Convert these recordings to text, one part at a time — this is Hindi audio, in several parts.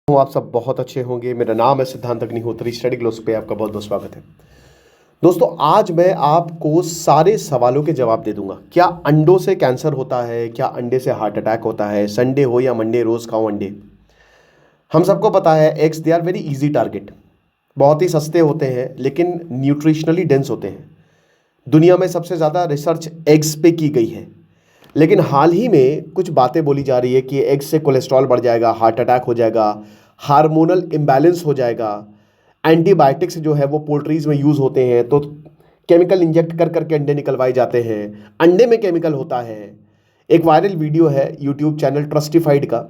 आप सब बहुत अच्छे होंगे। मेरा नाम है सिद्धांत अग्निहोत्री। स्टडी ग्लोस पे आपका बहुत बहुत स्वागत है। दोस्तों, आज मैं आपको सारे सवालों के जवाब दे दूंगा। क्या अंडों से कैंसर होता है? क्या अंडे से हार्ट अटैक होता है? संडे हो या मंडे, रोज खाओ अंडे। हम सबको पता है eggs they are very easy target. बहुत ही सस्ते होते हैं लेकिन न्यूट्रिशनली डेंस होते हैं। दुनिया में सबसे ज़्यादा रिसर्च एग्स पे की गई है, लेकिन हाल ही में कुछ बातें बोली जा रही है कि एग्स से कोलेस्ट्रॉल बढ़ जाएगा, हार्ट अटैक हो जाएगा, हार्मोनल इम्बैलेंस हो जाएगा। एंटीबायोटिक्स जो है वो पोल्ट्रीज में यूज़ होते हैं, तो केमिकल इंजेक्ट कर करके अंडे निकलवाए जाते हैं। अंडे में केमिकल होता है। एक वायरल वीडियो है यूट्यूब चैनल ट्रस्टिफाइड का,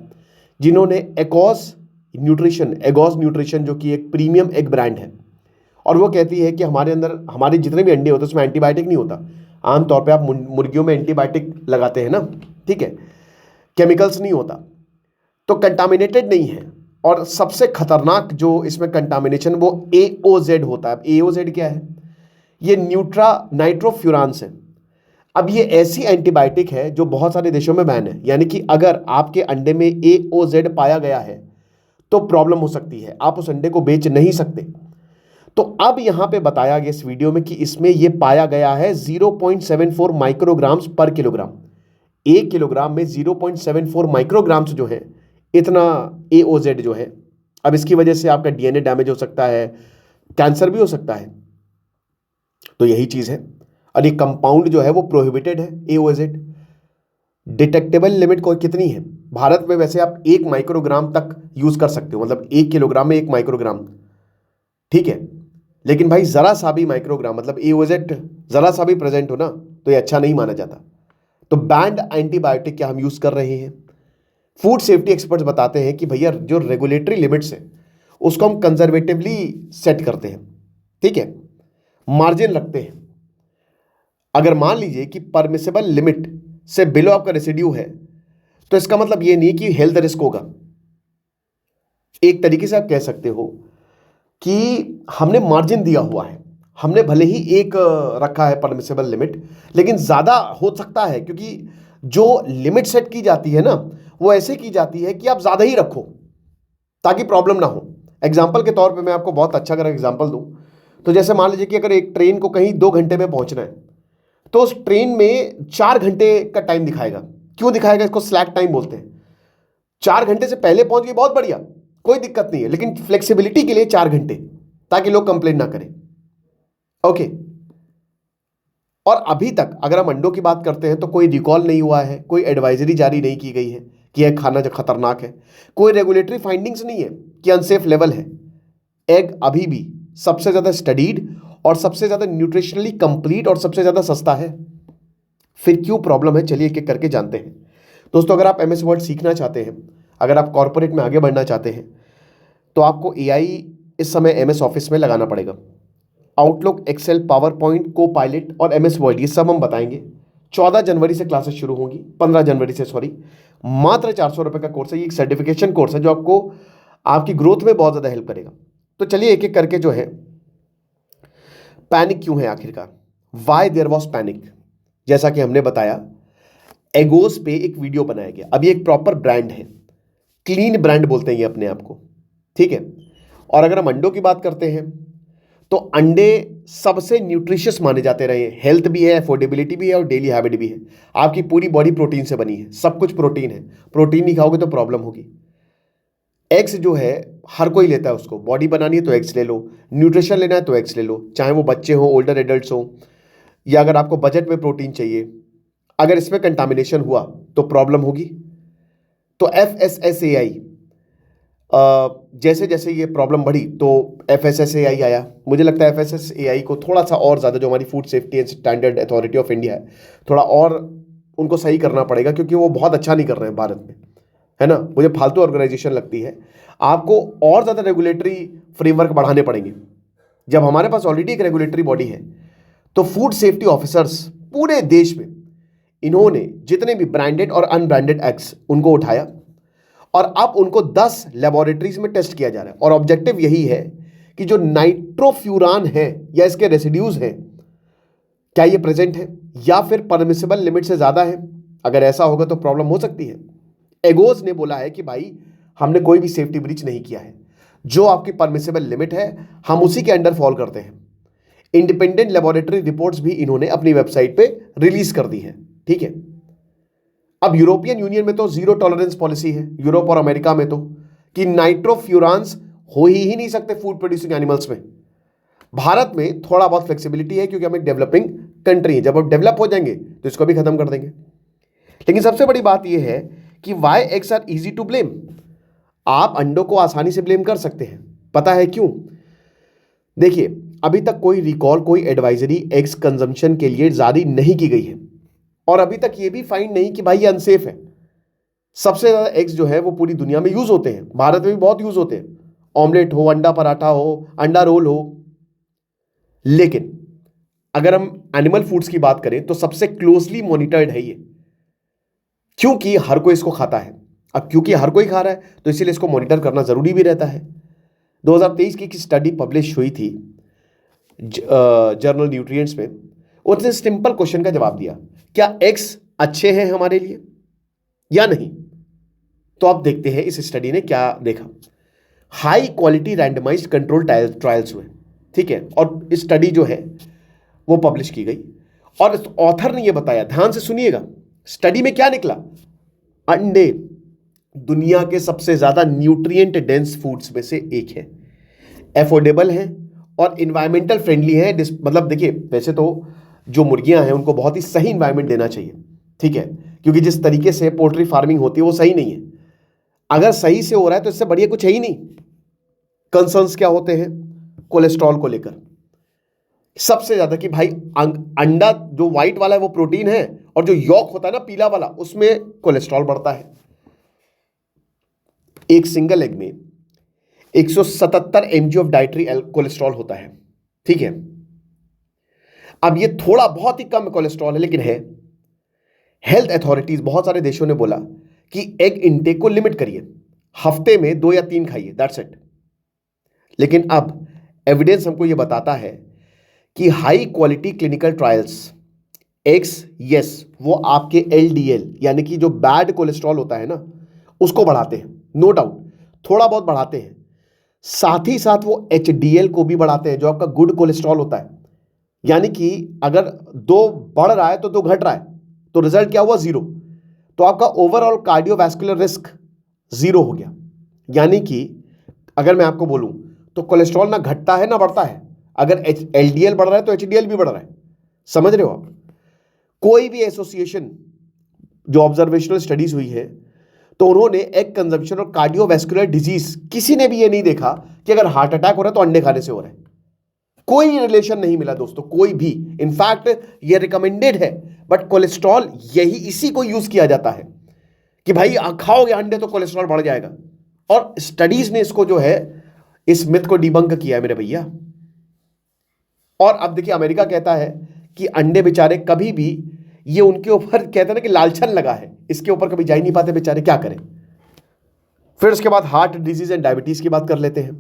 जिन्होंने एगॉस न्यूट्रिशन जो कि एक प्रीमियम एग ब्रांड है, और वो कहती है कि हमारे अंदर हमारे जितने भी अंडे होते हैं उसमें एंटीबायोटिक नहीं होता। आमतौर पे आप मुर्गियों में एंटीबायोटिक लगाते हैं ना, ठीक है, केमिकल्स नहीं होता, तो कंटामिनेटेड नहीं है। और सबसे खतरनाक जो इसमें कंटामिनेशन वो AOZ होता है। AOZ क्या है? ये नाइट्रोफ्यूरांस है। अब ये ऐसी एंटीबायोटिक है जो बहुत सारे देशों में बैन है, यानी कि अगर आपके अंडे में AOZ पाया गया है तो प्रॉब्लम हो सकती है, आप उस अंडे को बेच नहीं सकते। तो अब यहां पे बताया गया इस वीडियो में कि इसमें यह पाया गया है 0.74 माइक्रोग्राम्स पर किलोग्राम। 1 किलोग्राम में 0.74 माइक्रोग्राम्स जो है, इतना AOZ जो है। अब इसकी वजह से आपका DNA डैमेज हो सकता है, कैंसर भी हो सकता है। तो यही चीज है। और ये कंपाउंड जो है वो प्रोहिबिटेड है। AOZ डिटेक्टेबल लिमिट को कितनी है? भारत में वैसे आप 1 माइक्रोग्राम तक यूज कर सकते हो, मतलब 1 किलोग्राम में 1 माइक्रोग्राम, ठीक है। लेकिन भाई जरा सा भी माइक्रोग्राम मतलब AOZ जरा सा भी प्रेजेंट हो ना, तो ये अच्छा नहीं माना जाता। तो बैंड एंटीबायोटिक क्या हम यूज कर रहे हैं? फूड सेफ्टी एक्सपर्ट्स बताते हैं कि भैया जो रेगुलेटरी लिमिट्स है उसको हम कंजर्वेटिवली सेट करते हैं, ठीक है, मार्जिन रखते हैं। अगर मान लीजिए कि परमिसेबल लिमिट से बिलो आपका रेसिड्यू है, तो इसका मतलब ये नहीं कि हेल्थ रिस्क होगा। एक तरीके से आप कह सकते हो कि हमने मार्जिन दिया हुआ है। हमने भले ही एक रखा है परमिसेबल लिमिट, लेकिन ज़्यादा हो सकता है, क्योंकि जो लिमिट सेट की जाती है ना, वो ऐसे की जाती है कि आप ज़्यादा ही रखो ताकि प्रॉब्लम ना हो। एग्जाम्पल के तौर पे मैं आपको बहुत अच्छा अगर एग्जाम्पल दूं, तो जैसे मान लीजिए कि अगर एक ट्रेन को कहीं 2 घंटे में पहुंचना है, तो उस ट्रेन में 4 घंटे का टाइम दिखाएगा। क्यों दिखाएगा? इसको स्लैक टाइम बोलते हैं। 4 घंटे से पहले पहुंच गई, बहुत बढ़िया, कोई दिक्कत नहीं है, लेकिन फ्लेक्सिबिलिटी के लिए 4 घंटे, ताकि लोग कंप्लेन ना करें। ओके। और अभी तक अगर हम अंडों की बात करते हैं तो कोई रिकॉल नहीं हुआ है, कोई एडवाइजरी जारी नहीं की गई है कि यह खाना जो खतरनाक है, कोई रेगुलेटरी फाइंडिंग्स नहीं है कि अनसेफ लेवल है। एग अभी भी सबसे ज्यादा स्टडीड और सबसे ज्यादा न्यूट्रिशनली कंप्लीट और सबसे ज्यादा सस्ता है। फिर क्यों प्रॉब्लम है? चलिए एक एक करके जानते हैं। दोस्तों, अगर आप MS वर्ड सीखना चाहते हैं, अगर आप कॉर्पोरेट में आगे बढ़ना चाहते हैं, तो आपको AI इस समय MS ऑफिस में लगाना पड़ेगा। आउटलुक, एक्सेल, पावर पॉइंट, को पायलट और MS वर्ड, ये सब हम बताएंगे। 14 जनवरी से क्लासेस शुरू होंगी, 15 जनवरी से, सॉरी। मात्र 400 रुपये का कोर्स है। ये एक सर्टिफिकेशन कोर्स है जो आपको आपकी ग्रोथ में बहुत ज़्यादा हेल्प करेगा। तो चलिए एक एक करके जो है, पैनिक क्यों है आखिरकार, वाई देयर वॉज पैनिक। जैसा कि हमने बताया, एगोस पे एक वीडियो बनाया गया। अब ये एक प्रॉपर ब्रांड है, क्लीन ब्रांड बोलते हैं ये अपने आप को, ठीक है। और अगर हम अंडों की बात करते हैं तो अंडे सबसे न्यूट्रिशियस माने जाते रहे। हेल्थ भी है, अफोर्डेबिलिटी भी है और डेली हैबिट भी है। आपकी पूरी बॉडी प्रोटीन से बनी है, सब कुछ प्रोटीन है। प्रोटीन नहीं खाओगे तो प्रॉब्लम होगी। एग्स जो है हर कोई लेता है, उसको बॉडी बनानी है तो एग्स ले लो, न्यूट्रिशन लेना है तो एग्स ले लो, चाहे वो बच्चे हो, ओल्डर एडल्ट्स हो, या अगर आपको बजट में प्रोटीन चाहिए। अगर इसमें कंटामिनेशन हुआ तो प्रॉब्लम होगी। तो FSSAI, जैसे जैसे ये प्रॉब्लम बढ़ी तो FSSAI आया। मुझे लगता है FSSAI को थोड़ा सा और ज़्यादा, जो हमारी food safety and standard authority of India है, थोड़ा और उनको सही करना पड़ेगा, क्योंकि वो बहुत अच्छा नहीं कर रहे हैं भारत में, है ना। मुझे फालतू ऑर्गेनाइजेशन लगती है। आपको और ज़्यादा रेगुलेटरी फ्रेमवर्क बढ़ाने पड़ेंगे। जब हमारे पास ऑलरेडी एक रेगुलेटरी बॉडी है, तो फूड सेफ्टी ऑफिसर्स पूरे देश में, इन्होंने जितने भी ब्रांडेड और अनब्रांडेड एग्स उनको उठाया और अब उनको 10 लेबोरेटरीज में टेस्ट किया जा रहा है। और ऑब्जेक्टिव यही है कि जो नाइट्रोफ्यूरान है या इसके रेसिड्यूज हैं, क्या ये प्रेजेंट है या फिर परमिसिबल लिमिट से ज्यादा है। अगर ऐसा होगा तो प्रॉब्लम हो सकती है। एगोस ने बोला है कि भाई हमने कोई भी सेफ्टी ब्रीच नहीं किया है। जो आपकी परमिसेबल लिमिट है हम उसी के अंडर फॉल करते हैं। इंडिपेंडेंट लेबोरेटरी रिपोर्ट्स भी इन्होंने अपनी वेबसाइट पे रिलीज कर दी है, ठीक है। अब यूरोपियन यूनियन में तो जीरो टॉलरेंस पॉलिसी है, यूरोप और अमेरिका में तो, कि नाइट्रोफ्यूरांस हो ही नहीं सकते फूड प्रोड्यूसिंग एनिमल्स में। भारत में थोड़ा बहुत फ्लेक्सिबिलिटी है क्योंकि हम एक डेवलपिंग कंट्री है, जब हम डेवलप हो जाएंगे तो इसको भी खत्म कर देंगे। लेकिन सबसे बड़ी बात यह है कि why eggs are easy to blame. आप अंडों को आसानी से ब्लेम कर सकते हैं, पता है क्यों? देखिए, अभी तक कोई रिकॉल, कोई एडवाइजरी एग्स कंजम्पशन के लिए जारी नहीं की गई है, और अभी तक ये भी फाइंड नहीं कि भाई ये अनसेफ है। सबसे ज्यादा एग्स जो है वो पूरी दुनिया में यूज होते हैं, भारत में भी बहुत यूज होते हैं, ऑमलेट हो, अंडा पराठा हो, अंडा रोल हो। लेकिन अगर हम एनिमल फूड्स की बात करें तो सबसे क्लोजली मॉनिटर्ड है ये, क्योंकि हर कोई इसको खाता है। अब क्योंकि हर कोई खा रहा है तो इसीलिए इसको मॉनिटर करना जरूरी भी रहता है। 2023 की एक स्टडी पब्लिश हुई थी जर्नल न्यूट्रिएंट्स में। उसने सिंपल क्वेश्चन का जवाब दिया, क्या एग्स अच्छे हैं हमारे लिए या नहीं? तो आप देखते हैं इस स्टडी ने क्या देखा। High quality randomised control trials हुए, ठीक है, और स्टडी जो है वो पब्लिश की गई, और इस ऑथर ने ये बताया, ध्यान से सुनिएगा, स्टडी में क्या निकला। अंडे दुनिया के सबसे ज्यादा न्यूट्रिएंट डेंस फूड्स में से एक है, एफोर्डेबल है और इन्वायरमेंटल फ्रेंडली है। मतलब देखिए, वैसे तो जो मुर्गियां हैं उनको बहुत ही सही इन्वायरमेंट देना चाहिए, ठीक है, क्योंकि जिस तरीके से पोल्ट्री फार्मिंग होती है वो सही नहीं है। अगर सही से हो रहा है तो इससे बढ़िया कुछ है ही नहीं। कंसर्न्स क्या होते हैं? कोलेस्ट्रॉल को लेकर सबसे ज्यादा, कि भाई अंडा जो व्हाइट वाला है वो प्रोटीन है, और जो यॉक होता है ना पीला वाला, उसमें कोलेस्ट्रॉल बढ़ता है। एक सिंगल एग में 177 mg ऑफ डाइटरी कोलेस्ट्रॉल होता है, ठीक है। अब ये थोड़ा बहुत ही कम कोलेस्ट्रॉल है, लेकिन है। हेल्थ अथॉरिटीज बहुत सारे देशों ने बोला कि एग इनटेक को लिमिट करिए, हफ्ते में 2 या 3 खाइए, दैट्स इट। लेकिन अब एविडेंस हमको ये बताता है कि high quality clinical trials eggs, yes, वो आपके एलडीएल यानी कि जो बैड कोलेस्ट्रॉल होता है ना उसको बढ़ाते हैं, नो डाउट, थोड़ा बहुत बढ़ाते हैं। साथ ही साथ वो एचडीएल को भी बढ़ाते हैं, जो आपका गुड कोलेस्ट्रॉल होता है। यानी कि अगर 2 बढ़ रहा है तो 2 घट रहा है, तो रिजल्ट क्या हुआ? 0। तो आपका ओवरऑल कार्डियोवैस्कुलर रिस्क 0 हो गया। यानी कि अगर मैं आपको बोलूं तो कोलेस्ट्रॉल ना घटता है ना बढ़ता है। अगर एलडीएल बढ़ रहा है तो एचडीएल भी बढ़ रहा है। समझ रहे हो आप? कोई भी एसोसिएशन जो ऑब्जर्वेशनल स्टडीज हुई है तो उन्होंने एग कंजम्पशन और कार्डियोवैस्कुलर डिजीज, किसी ने भी ये नहीं देखा कि अगर हार्ट अटैक हो रहा है तो अंडे खाने से हो रहा है। कोई रिलेशन नहीं मिला दोस्तों, कोई भी। इनफैक्ट ये रिकमेंडेड है, बट कोलेस्ट्रॉल इसी को यूज किया जाता है कि भाई खाओगे अंडे तो कोलेस्ट्रॉल बढ़ जाएगा। और स्टडीज ने इसको जो है, इस मिथ को डिबंक किया है मेरे भैया। और अब देखिए, अमेरिका कहता है कि अंडे बेचारे कभी भी, ये उनके ऊपर कहते हैं ना कि लालचन लगा है, इसके ऊपर कभी जा ही नहीं पाते बेचारे, क्या करें। फिर उसके बाद हार्ट डिजीज एंड डायबिटीज की बात कर लेते हैं।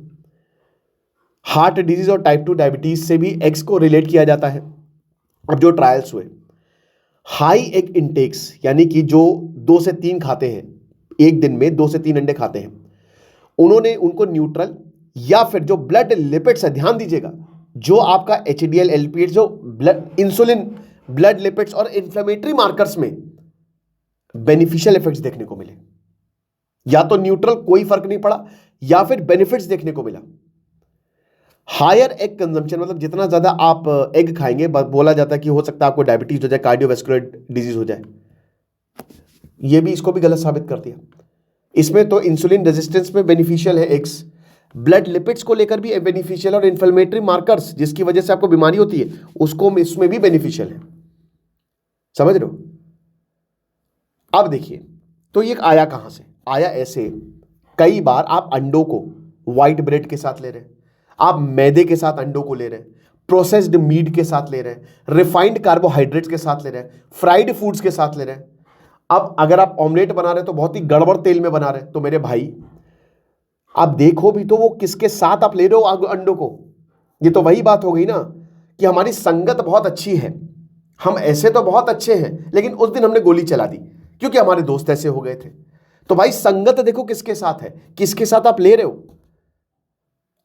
हार्ट डिजीज और टाइप 2 डायबिटीज से भी एग्स को रिलेट किया जाता है। अब जो ट्रायल्स हुए, हाई एग इंटेक्स यानी कि जो 2 से 3 खाते हैं एक दिन में, 2 से 3 अंडे खाते हैं, उन्होंने उनको न्यूट्रल या फिर जो ब्लड लिपिड्स है, ध्यान दीजिएगा, जो आपका एचडीएल, एलपीएच, जो ब्लड इंसुलिन, ब्लड लिपिड्स और इन्फ्लेमेटरी मार्कर्स में बेनिफिशियल इफेक्ट्स देखने को मिले। या तो न्यूट्रल, कोई फर्क नहीं पड़ा, या फिर बेनिफिट्स देखने को मिला। हायर एग कंजम्पशन मतलब जितना ज्यादा आप एग खाएंगे, बोला जाता है कि हो सकता है आपको डायबिटीज हो जाए, कार्डियोवैस्कुलर डिजीज हो जाए। ये भी, इसको भी गलत साबित कर दिया। इसमें तो इंसुलिन रेजिस्टेंस में बेनिफिशियल है एग्स, ब्लड लिपिड्स को लेकर भी बेनिफिशियल, और इन्फ्लेमेटरी मार्कर्स जिसकी वजह से आपको बीमारी होती है उसको इसमें भी बेनिफिशियल है। समझ रहे हो? अब देखिए, तो ये आया कहां से? आया ऐसे, कई बार आप अंडों को व्हाइट ब्रेड के साथ ले रहे हैं, आप मैदे के साथ अंडों को ले रहे हैं, प्रोसेस्ड मीट के साथ ले रहे हैं, रिफाइंड कार्बोहाइड्रेट्स के साथ ले रहे हैं, फ्राइड फूड्स के साथ ले रहे हैं। अब अगर आप ऑमलेट बना रहे हैं तो बहुत ही गड़बड़ तेल में बना रहे हैं, तो मेरे भाई आप देखो भी तो वो किसके साथ आप ले रहे हो अंडों को। ये तो वही बात हो गई ना कि हमारी संगत बहुत अच्छी है, हम ऐसे तो बहुत अच्छे हैं, लेकिन उस दिन हमने गोली चला दी क्योंकि हमारे दोस्त ऐसे हो गए थे। तो भाई संगत देखो किसके साथ है, किसके साथ आप ले रहे हो।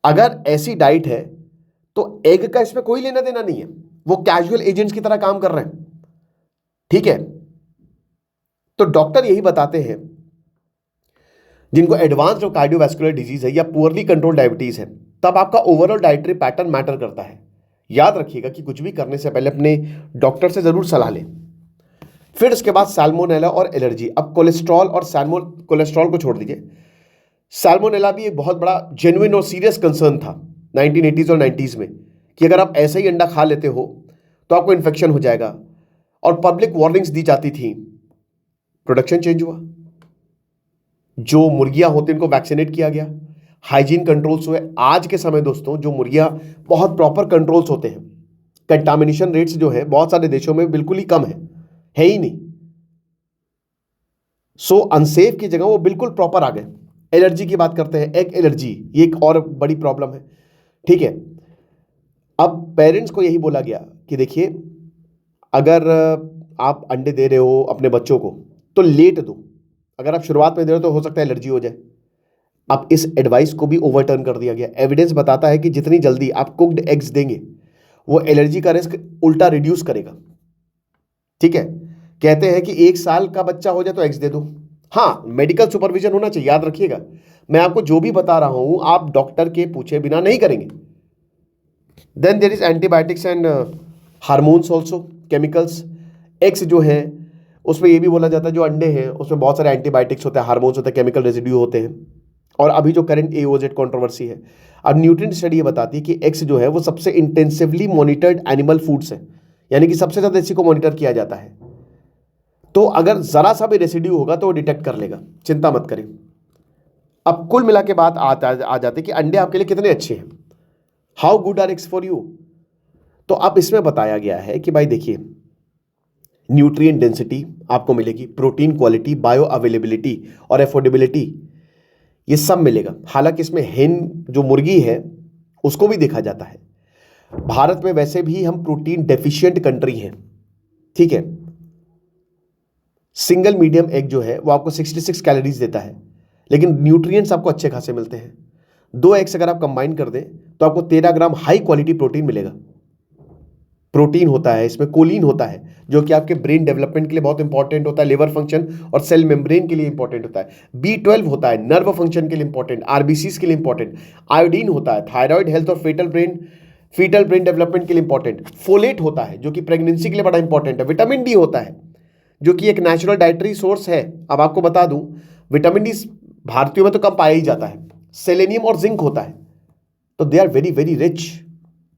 अगर ऐसी डाइट है तो एग का इसमें कोई लेना देना नहीं है, वो कैजुअल एजेंट्स की तरह काम कर रहे हैं, ठीक है। तो डॉक्टर यही बताते हैं जिनको एडवांस्ड कार्डियोवैस्कुलर डिजीज है या पुअरली कंट्रोल डायबिटीज है, तब आपका ओवरऑल डाइटरी पैटर्न मैटर करता है। याद रखिएगा कि कुछ भी करने से पहले अपने डॉक्टर से जरूर सलाह लें। फिर उसके बाद सैल्मोनेला और एलर्जी। अब कोलेस्ट्रॉल और कोलेस्ट्रॉल को छोड़ दीजिए, सैल्मोनेला भी एक बहुत बड़ा जेन्युइन और सीरियस कंसर्न था 1980s और 90s में, कि अगर आप ऐसे ही अंडा खा लेते हो तो आपको इन्फेक्शन हो जाएगा, और पब्लिक वार्निंग्स दी जाती थी। प्रोडक्शन चेंज हुआ, जो मुर्गियां होती उनको वैक्सीनेट किया गया, हाइजीन कंट्रोल्स हुए। आज के समय दोस्तों जो मुर्गियां बहुत प्रॉपर कंट्रोल्स होते हैं, कंटामिनेशन रेट्स जो है बहुत सारे देशों में बिल्कुल ही कम है ही नहीं। सो अनसेफ की जगह वो बिल्कुल प्रॉपर आ गए। एलर्जी की बात करते हैं, एग एलर्जी ये एक और बड़ी प्रॉब्लम है, ठीक है। अब पेरेंट्स को यही बोला गया कि देखिए अगर आप अंडे दे रहे हो अपने बच्चों को तो लेट दो, अगर आप शुरुआत में दे रहे हो तो हो सकता है एलर्जी हो जाए। अब इस एडवाइस को भी ओवरटर्न कर दिया गया। एविडेंस बताता है कि जितनी जल्दी आप कुक्ड एग्स देंगे वो एलर्जी का रिस्क उल्टा रिड्यूस करेगा, ठीक है। कहते हैं कि 1 साल का बच्चा हो जाए तो एग्स दे दो। हाँ, मेडिकल सुपरविजन होना चाहिए, याद रखिएगा। मैं आपको जो भी बता रहा हूं आप डॉक्टर के पूछे बिना नहीं करेंगे। Then there is antibiotics and hormones also, chemicals. Eggs जो है उसमें ये भी बोला जाता है जो अंडे हैं उसमें बहुत सारे एंटीबायोटिक्स होते हैं, हार्मोन्स होते हैं, केमिकल रेजिड्यू होते हैं। और अभी जो करंट एओजेड कंट्रोवर्सी है, अब न्यूट्रिएंट स्टडी ये बताती है कि एग्स जो है वो सबसे इंटेंसिवली मॉनिटर्ड एनिमल फूड्स है, यानी कि सबसे ज्यादा इसी को मॉनिटर किया जाता है। तो अगर जरा सा भी रेसिड्यू होगा तो वो डिटेक्ट कर लेगा, चिंता मत करें। अब कुल मिला के बात आ जाते कि अंडे आपके लिए कितने अच्छे हैं, how good are eggs for you. तो अब इसमें बताया गया है कि भाई देखिए न्यूट्रिएंट डेंसिटी आपको मिलेगी, प्रोटीन क्वालिटी, बायो अवेलेबिलिटी और एफोर्डेबिलिटी, ये सब मिलेगा। हालांकि इसमें हेन जो मुर्गी है उसको भी देखा जाता है। भारत में वैसे भी हम प्रोटीन डेफिशिएंट कंट्री हैं, ठीक है। सिंगल मीडियम एग जो है वो आपको 66 कैलोरीज देता है, लेकिन न्यूट्रिएंट्स आपको अच्छे खासे मिलते हैं। 2 एग्स अगर आप कंबाइन कर दें तो आपको 13 ग्राम हाई क्वालिटी प्रोटीन मिलेगा। प्रोटीन होता है इसमें, कोलिन होता है जो कि आपके ब्रेन डेवलपमेंट के लिए बहुत इंपॉर्टेंट होता है, लिवर फंक्शन और सेल मेम्ब्रेन के लिए इंपॉर्टेंट होता है। B12 होता है नर्व फंक्शन के लिए इंपॉर्टेंट, आरबीसीज के लिए इंपॉर्टेंट। आयोडीन होता है थायराइड हेल्थ और फीटल ब्रेन डेवलपमेंट के लिए इंपॉर्टेंट। फोलेट होता है जो कि प्रेगनेंसी के लिए बड़ा इंपॉर्टेंट है। विटामिन डी होता है जो कि एक नेचुरल डाइटरी सोर्स है। अब आपको बता दूं विटामिन डी भारतीयों में तो कम पाया ही जाता है। सेलेनियम और जिंक होता है, तो they are very very rich,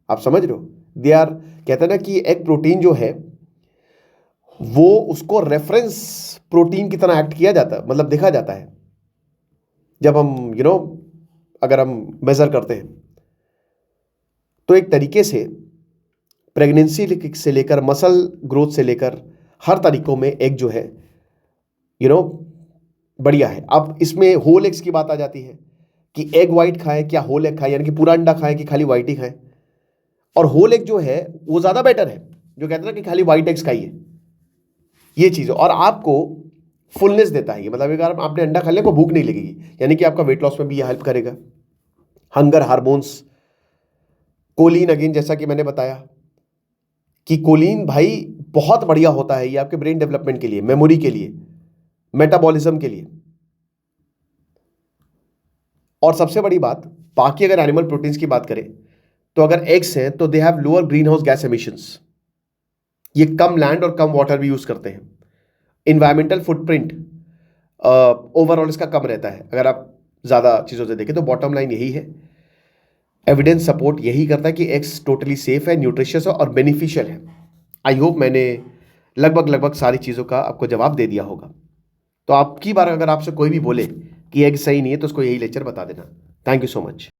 आप समझ रहे हो। दे आर, कहते हैं ना कि एक प्रोटीन जो है वो उसको रेफरेंस प्रोटीन की तरह एक्ट किया जाता है, मतलब देखा जाता है जब हम अगर हम मेजर करते हैं। तो एक तरीके से प्रेगनेंसी से लेकर मसल ग्रोथ से लेकर हर तरीकों में एग जो है बढ़िया है। अब इसमें होल एग्स की बात आ जाती है कि एग वाइट खाएं क्या होल एग खाएं, यानी कि पूरा अंडा खाएं कि खाली वाइट ही खाएं। और होल एग जो है वो ज्यादा बेटर है, जो कहते हैं ना कि खाली वाइट एग्स खाइए, ये चीज। और आपको फुलनेस देता है ये, मतलब अगर आपने अंडा खा लिया को भूख नहीं लगेगी, यानी कि आपका वेट लॉस में भी ये हेल्प करेगा। हंगर हार्मोन्स, कोलिन, अगेन जैसा कि मैंने बताया कि कोलिन भाई बहुत बढ़िया होता है, ये आपके ब्रेन डेवलपमेंट के लिए, मेमोरी के लिए, मेटाबॉलिज्म के लिए। और सबसे बड़ी बात, बाकी अगर एनिमल प्रोटीन्स की बात करें तो अगर एग्स हैं तो they have lower green house gas emissions, ये कम लैंड और कम वाटर भी यूज करते हैं। इन्वायरमेंटल फुटप्रिंट ओवरऑल इसका कम रहता है अगर आप ज्यादा चीजों से देखें। तो बॉटम लाइन यही है, एविडेंस सपोर्ट यही करता है कि एग्स टोटली सेफ है, न्यूट्रिशियस है और बेनिफिशियल है। आई होप मैंने लगभग सारी चीज़ों का आपको जवाब दे दिया होगा। तो आपकी बार अगर आपसे कोई भी बोले कि एग सही नहीं है तो उसको यही लेक्चर बता देना। Thank you so much.